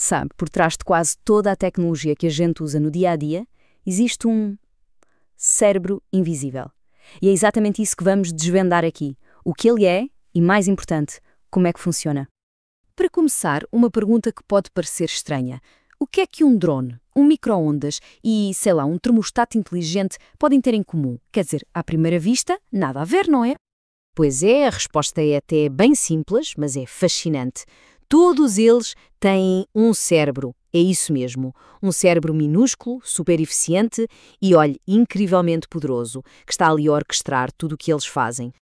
Sabe, por trás de quase toda a tecnologia que a gente usa no dia a dia, existe um cérebro invisível. E é exatamente isso que vamos desvendar aqui. O que ele é e, mais importante, como é que funciona. Para começar, uma pergunta que pode parecer estranha. O que é que um drone, um micro-ondas e, sei lá, um termostato inteligente podem ter em comum? Quer dizer, à primeira vista, nada a ver, não é? Pois é, a resposta é até bem simples, mas é fascinante. Todos eles têm um cérebro, é isso mesmo. Um cérebro minúsculo, super eficiente e, olhe, incrivelmente poderoso, que está ali a orquestrar tudo o que eles fazem.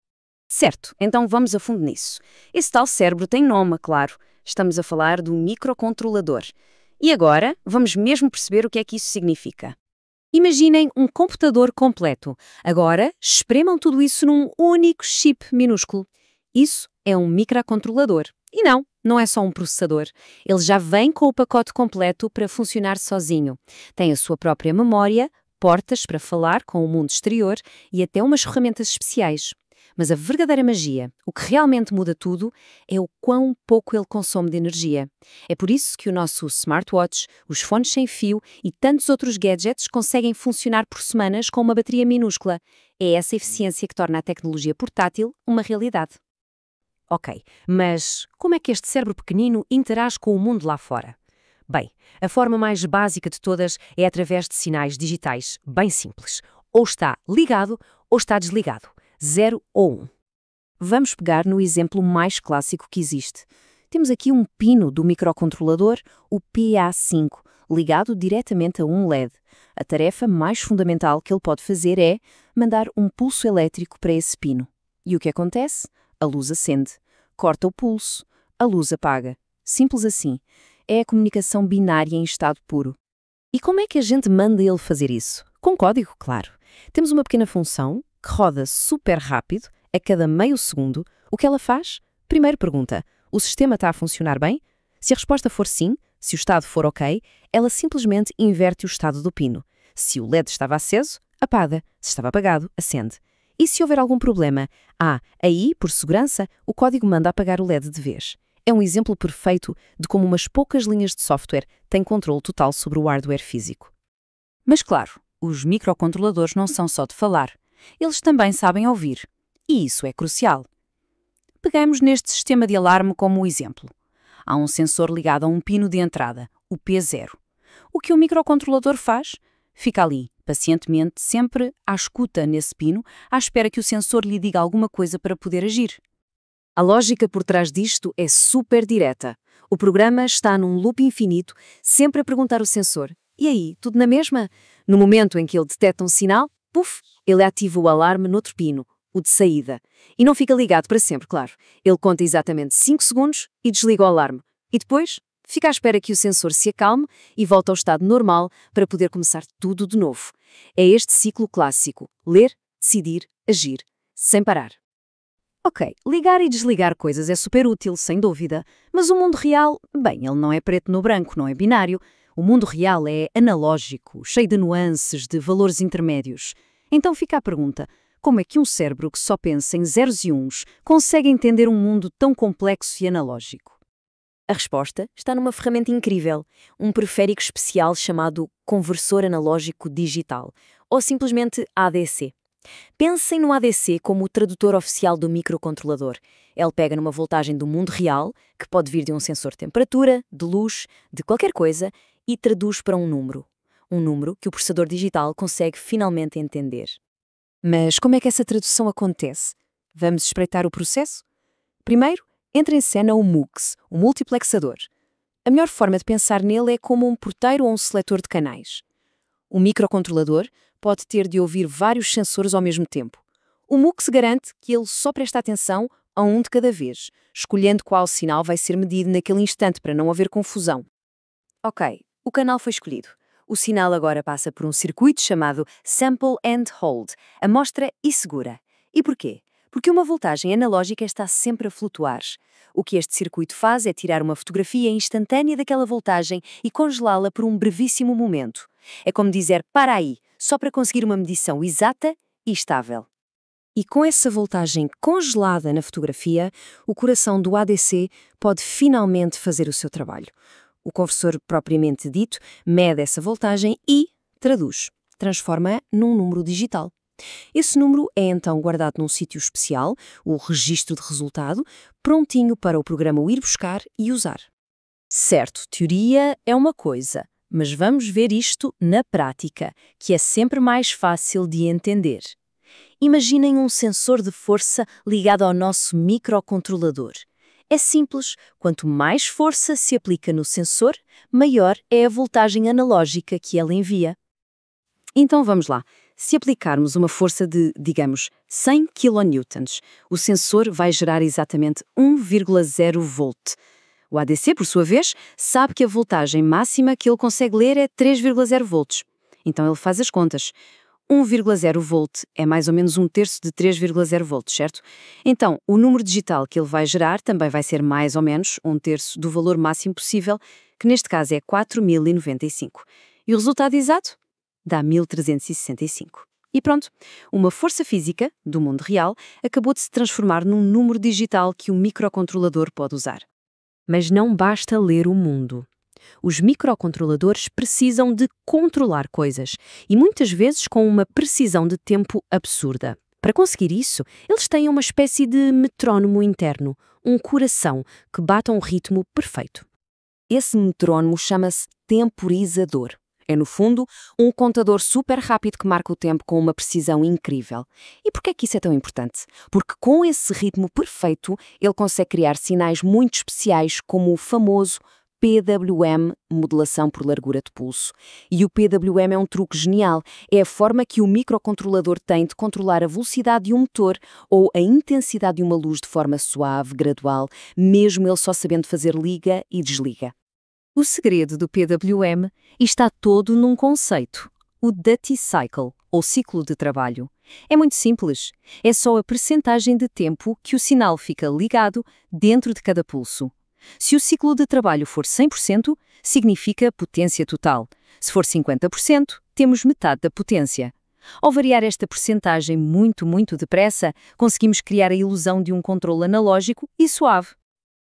Certo, então vamos a fundo nisso. Esse tal cérebro tem nome, claro. Estamos a falar do microcontrolador. E agora, vamos mesmo perceber o que é que isso significa. Imaginem um computador completo. Agora, espremam tudo isso num único chip minúsculo. Isso é um microcontrolador. E não é só um processador. Ele já vem com o pacote completo para funcionar sozinho. Tem a sua própria memória, portas para falar com o mundo exterior e até umas ferramentas especiais. Mas a verdadeira magia, o que realmente muda tudo, é o quão pouco ele consome de energia. É por isso que o nosso smartwatch, os fones sem fio e tantos outros gadgets conseguem funcionar por semanas com uma bateria minúscula. É essa eficiência que torna a tecnologia portátil uma realidade. Ok, mas como é que este cérebro pequenino interage com o mundo lá fora? Bem, a forma mais básica de todas é através de sinais digitais bem simples. Ou está ligado ou está desligado. 0 ou 1. Vamos pegar no exemplo mais clássico que existe. Temos aqui um pino do microcontrolador, o PA5, ligado diretamente a um LED. A tarefa mais fundamental que ele pode fazer é mandar um pulso elétrico para esse pino. E o que acontece? A luz acende. Corta o pulso, a luz apaga. Simples assim. É a comunicação binária em estado puro. E como é que a gente manda ele fazer isso? Com código, claro. Temos uma pequena função que roda super rápido, a cada meio segundo. O que ela faz? Primeiro pergunta, o sistema está a funcionar bem? Se a resposta for sim, se o estado for ok, ela simplesmente inverte o estado do pino. Se o LED estava aceso, apaga. Se estava apagado, acende. E se houver algum problema? Aí, por segurança, o código manda apagar o LED de vez. É um exemplo perfeito de como umas poucas linhas de software têm controle total sobre o hardware físico. Mas claro, os microcontroladores não são só de falar. Eles também sabem ouvir. E isso é crucial. Pegamos neste sistema de alarme como exemplo. Há um sensor ligado a um pino de entrada, o P0. O que o microcontrolador faz? Fica ali, pacientemente, sempre à escuta nesse pino, à espera que o sensor lhe diga alguma coisa para poder agir. A lógica por trás disto é super direta. O programa está num loop infinito, sempre a perguntar ao sensor: e aí, tudo na mesma? No momento em que ele detecta um sinal, puf, ele ativa o alarme noutro pino, o de saída. E não fica ligado para sempre, claro. Ele conta exatamente 5 segundos e desliga o alarme. E depois, fica à espera que o sensor se acalme e volte ao estado normal para poder começar tudo de novo. É este ciclo clássico: ler, decidir, agir, sem parar. Ok, ligar e desligar coisas é super útil, sem dúvida, mas o mundo real, bem, ele não é preto no branco, não é binário. O mundo real é analógico, cheio de nuances, de valores intermédios. Então fica a pergunta: como é que um cérebro que só pensa em zeros e uns consegue entender um mundo tão complexo e analógico? A resposta está numa ferramenta incrível, um periférico especial chamado Conversor Analógico Digital, ou simplesmente ADC. Pensem no ADC como o tradutor oficial do microcontrolador. Ele pega numa voltagem do mundo real, que pode vir de um sensor de temperatura, de luz, de qualquer coisa, e traduz para um número. Um número que o processador digital consegue finalmente entender. Mas como é que essa tradução acontece? Vamos espreitar o processo? Primeiro, entra em cena o MUX, o multiplexador. A melhor forma de pensar nele é como um porteiro ou um seletor de canais. O microcontrolador pode ter de ouvir vários sensores ao mesmo tempo. O MUX garante que ele só presta atenção a um de cada vez, escolhendo qual sinal vai ser medido naquele instante para não haver confusão. Ok, o canal foi escolhido. O sinal agora passa por um circuito chamado Sample and Hold, amostra e segura. E porquê? Porque uma voltagem analógica está sempre a flutuar. O que este circuito faz é tirar uma fotografia instantânea daquela voltagem e congelá-la por um brevíssimo momento. É como dizer para aí, só para conseguir uma medição exata e estável. E com essa voltagem congelada na fotografia, o coração do ADC pode finalmente fazer o seu trabalho. O conversor propriamente dito mede essa voltagem e transforma-a num número digital. Esse número é então guardado num sítio especial, o registro de resultado, prontinho para o programa o ir buscar e usar. Certo, teoria é uma coisa, mas vamos ver isto na prática, que é sempre mais fácil de entender. Imaginem um sensor de força ligado ao nosso microcontrolador. É simples, quanto mais força se aplica no sensor, maior é a voltagem analógica que ele envia. Então vamos lá. Se aplicarmos uma força de, digamos, 100 kN, o sensor vai gerar exatamente 1,0 volt. O ADC, por sua vez, sabe que a voltagem máxima que ele consegue ler é 3,0 volts. Então ele faz as contas. 1,0 volt é mais ou menos 1/3 de 3,0 volts, certo? Então, o número digital que ele vai gerar também vai ser mais ou menos 1/3 do valor máximo possível, que neste caso é 4.095. E o resultado exato? Dá 1.365. E pronto, uma força física, do mundo real, acabou de se transformar num número digital que o microcontrolador pode usar. Mas não basta ler o mundo. Os microcontroladores precisam de controlar coisas, e muitas vezes com uma precisão de tempo absurda. Para conseguir isso, eles têm uma espécie de metrónomo interno, um coração que bate a um ritmo perfeito. Esse metrónomo chama-se temporizador. É, no fundo, um contador super rápido que marca o tempo com uma precisão incrível. E por que é que isso é tão importante? Porque com esse ritmo perfeito, ele consegue criar sinais muito especiais como o famoso PWM, modulação por largura de pulso. E o PWM é um truque genial. É a forma que o microcontrolador tem de controlar a velocidade de um motor ou a intensidade de uma luz de forma suave, gradual, mesmo ele só sabendo fazer liga e desliga. O segredo do PWM está todo num conceito, o duty cycle, ou ciclo de trabalho. É muito simples, é só a percentagem de tempo que o sinal fica ligado dentro de cada pulso. Se o ciclo de trabalho for 100%, significa potência total. Se for 50%, temos metade da potência. Ao variar esta percentagem muito depressa, conseguimos criar a ilusão de um controle analógico e suave.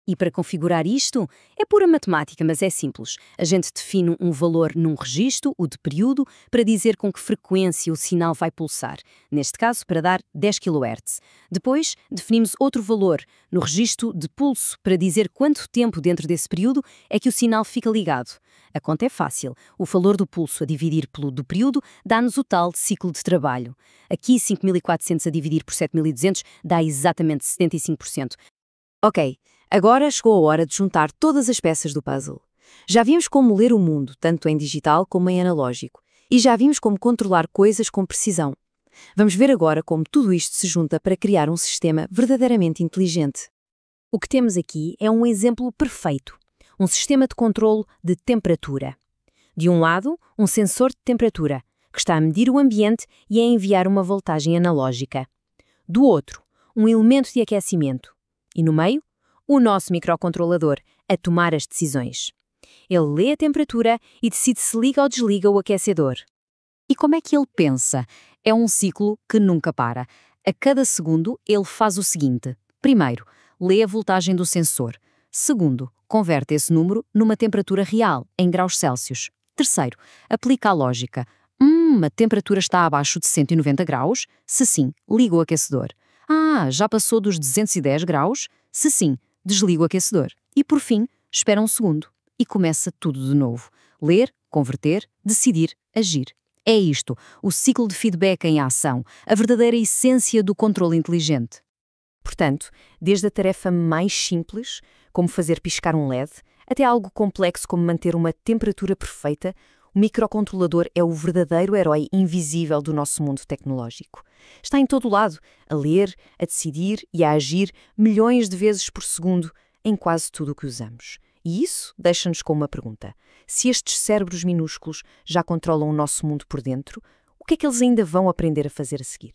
E para configurar isto, é pura matemática, mas é simples. A gente define um valor num registro, o de período, para dizer com que frequência o sinal vai pulsar, neste caso para dar 10 kHz. Depois, definimos outro valor no registro de pulso, para dizer quanto tempo dentro desse período é que o sinal fica ligado. A conta é fácil. O valor do pulso a dividir pelo do período dá-nos o tal ciclo de trabalho. Aqui, 5.400 a dividir por 7.200 dá exatamente 75%. Ok. Agora chegou a hora de juntar todas as peças do puzzle. Já vimos como ler o mundo, tanto em digital como em analógico. E já vimos como controlar coisas com precisão. Vamos ver agora como tudo isto se junta para criar um sistema verdadeiramente inteligente. O que temos aqui é um exemplo perfeito. Um sistema de controlo de temperatura. De um lado, um sensor de temperatura, que está a medir o ambiente e a enviar uma voltagem analógica. Do outro, um elemento de aquecimento. E no meio, o nosso microcontrolador, a tomar as decisões. Ele lê a temperatura e decide se liga ou desliga o aquecedor. E como é que ele pensa? É um ciclo que nunca para. A cada segundo, ele faz o seguinte. Primeiro, lê a voltagem do sensor. Segundo, converte esse número numa temperatura real, em graus Celsius. Terceiro, aplica a lógica. A temperatura está abaixo de 190 graus? Se sim, liga o aquecedor. Já passou dos 210 graus? Se sim, desliga o aquecedor. E por fim, espera um segundo. E começa tudo de novo. Ler, converter, decidir, agir. É isto, o ciclo de feedback em ação, a verdadeira essência do controle inteligente. Portanto, desde a tarefa mais simples, como fazer piscar um LED, até algo complexo como manter uma temperatura perfeita, o microcontrolador é o verdadeiro herói invisível do nosso mundo tecnológico. Está em todo lado, a ler, a decidir e a agir milhões de vezes por segundo em quase tudo o que usamos. E isso deixa-nos com uma pergunta. Se estes cérebros minúsculos já controlam o nosso mundo por dentro, o que é que eles ainda vão aprender a fazer a seguir?